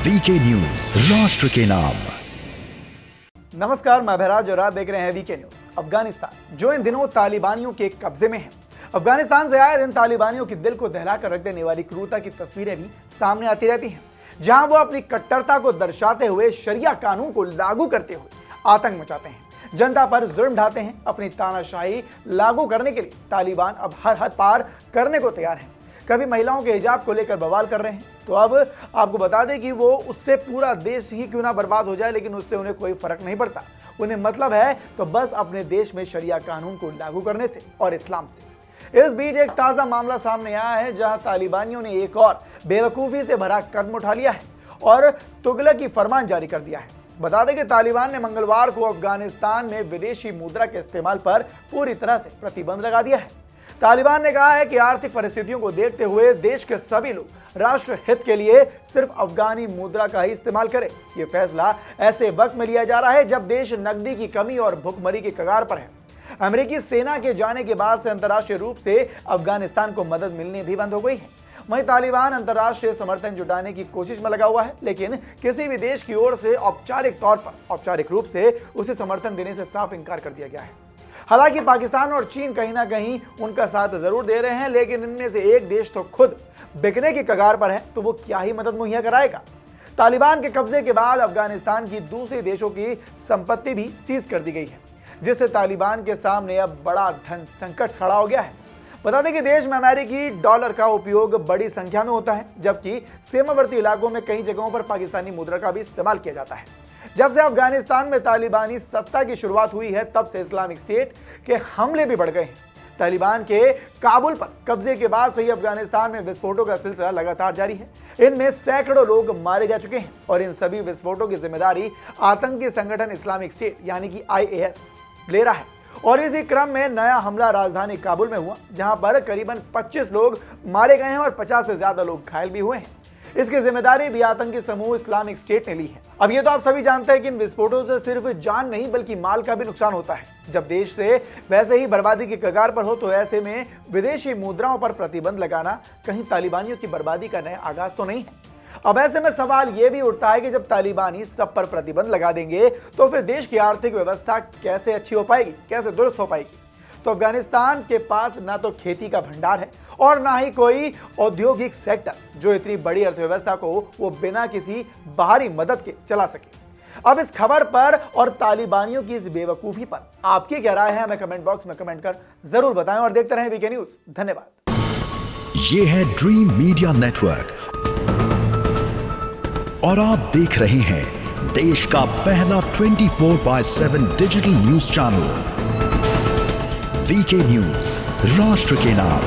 VK news, राष्ट्र के नाम। नमस्कार, मैं भैराज और आप देख रहे हैं वीके न्यूज। अफगानिस्तान जो इन दिनों तालिबानियों के कब्जे में है। अफगानिस्तान से आए इन तालिबानियों की दिल को दहलाकर रख देने वाली क्रूरता की तस्वीरें भी सामने आती रहती हैं, जहां वो अपनी कट्टरता को दर्शाते हुए शरिया कानून को लागू करते हुए आतंक मचाते हैं, जनता पर जुल्म ढाते हैं। अपनी तानाशाही लागू करने के लिए तालिबान अब हर हद पार करने को तैयार हैं। कभी महिलाओं के हिजाब को लेकर बवाल कर रहे हैं, तो अब आपको बता दें कि वो उससे पूरा देश ही क्यों ना बर्बाद हो जाए, लेकिन उससे उन्हें कोई फर्क नहीं पड़ता। उन्हें मतलब है तो बस अपने देश में शरिया कानून को लागू करने से और इस्लाम से। इस बीच एक ताजा मामला सामने आया है, जहां तालिबानियों ने एक और बेवकूफी से भरा कदम उठा लिया है और तुगलकी फरमान जारी कर दिया है। बता दें कि तालिबान ने मंगलवार को अफगानिस्तान में विदेशी मुद्रा के इस्तेमाल पर पूरी तरह से प्रतिबंध लगा दिया है। तालिबान ने कहा है कि आर्थिक परिस्थितियों को देखते हुए देश के सभी लोग राष्ट्र हित के लिए सिर्फ अफगानी मुद्रा का ही इस्तेमाल करें। यह फैसला ऐसे वक्त में लिया जा रहा है जब देश नकदी की कमी और भुखमरी की कगार पर है। अमेरिकी सेना के जाने के बाद से अंतर्राष्ट्रीय रूप से अफगानिस्तान को मदद मिलनी भी बंद हो गई है। वहीं तालिबान अंतर्राष्ट्रीय समर्थन जुटाने की कोशिश में लगा हुआ है, लेकिन किसी भी देश की ओर से औपचारिक रूप से उसे समर्थन देने से साफ इनकार कर दिया गया है। हालांकि पाकिस्तान और चीन कहीं ना कहीं उनका साथ जरूर दे रहे हैं, लेकिन इनमें से एक देश तो खुद बिकने की कगार पर है, तो वो क्या ही मदद मुहैया कराएगा। तालिबान के कब्जे के बाद अफगानिस्तान की दूसरे देशों की संपत्ति भी सीज कर दी गई है, जिससे तालिबान के सामने अब बड़ा धन संकट खड़ा हो गया है। बता दें कि देश में अमेरिकी डॉलर का उपयोग बड़ी संख्या में होता है, जबकि सीमावर्ती इलाकों में कई जगहों पर पाकिस्तानी मुद्रा का भी इस्तेमाल किया जाता है। जब से अफगानिस्तान में तालिबानी सत्ता की शुरुआत हुई है, तब से इस्लामिक स्टेट के हमले भी बढ़ गए हैं। तालिबान के काबुल पर कब्जे के बाद से ही अफगानिस्तान में विस्फोटों का सिलसिला लगातार जारी है। इनमें सैकड़ों लोग मारे जा चुके हैं और इन सभी विस्फोटों की जिम्मेदारी आतंकी संगठन इस्लामिक स्टेट यानी कि IAS ले रहा है। और इसी क्रम में नया हमला राजधानी काबुल में हुआ, जहां पर करीबन 25 लोग मारे गए हैं और 50 से ज्यादा लोग घायल भी हुए हैं। इसकी जिम्मेदारी भी आतंकी समूह इस्लामिक स्टेट ने ली है। अब ये तो आप सभी जानते हैं कि इन विस्फोटों से सिर्फ जान नहीं बल्कि माल का भी नुकसान होता है। जब देश से वैसे ही बर्बादी की कगार पर हो, तो ऐसे में विदेशी मुद्राओं पर प्रतिबंध लगाना कहीं तालिबानियों की बर्बादी का नया आगाज तो नहीं है। अब ऐसे में सवाल यह भी उठता है कि जब तालिबानी सब पर प्रतिबंध लगा देंगे, तो फिर देश की आर्थिक व्यवस्था कैसे अच्छी हो पाएगी, कैसे दुरुस्त हो पाएगी। तो अफगानिस्तान के पास ना तो खेती का भंडार है और ना ही कोई औद्योगिक सेक्टर जो इतनी बड़ी अर्थव्यवस्था को वो बिना किसी बाहरी मदद के चला सके। अब इस खबर पर और तालिबानियों की इस बेवकूफी पर आपकी क्या राय है, हमें कमेंट बॉक्स में कमेंट कर जरूर बताएं और देखते रहें वीके न्यूज। धन्यवाद। ये है ड्रीम मीडिया नेटवर्क और आप देख रहे हैं देश का पहला 24/7 digital news channel VK news, राष्ट्र के नाम।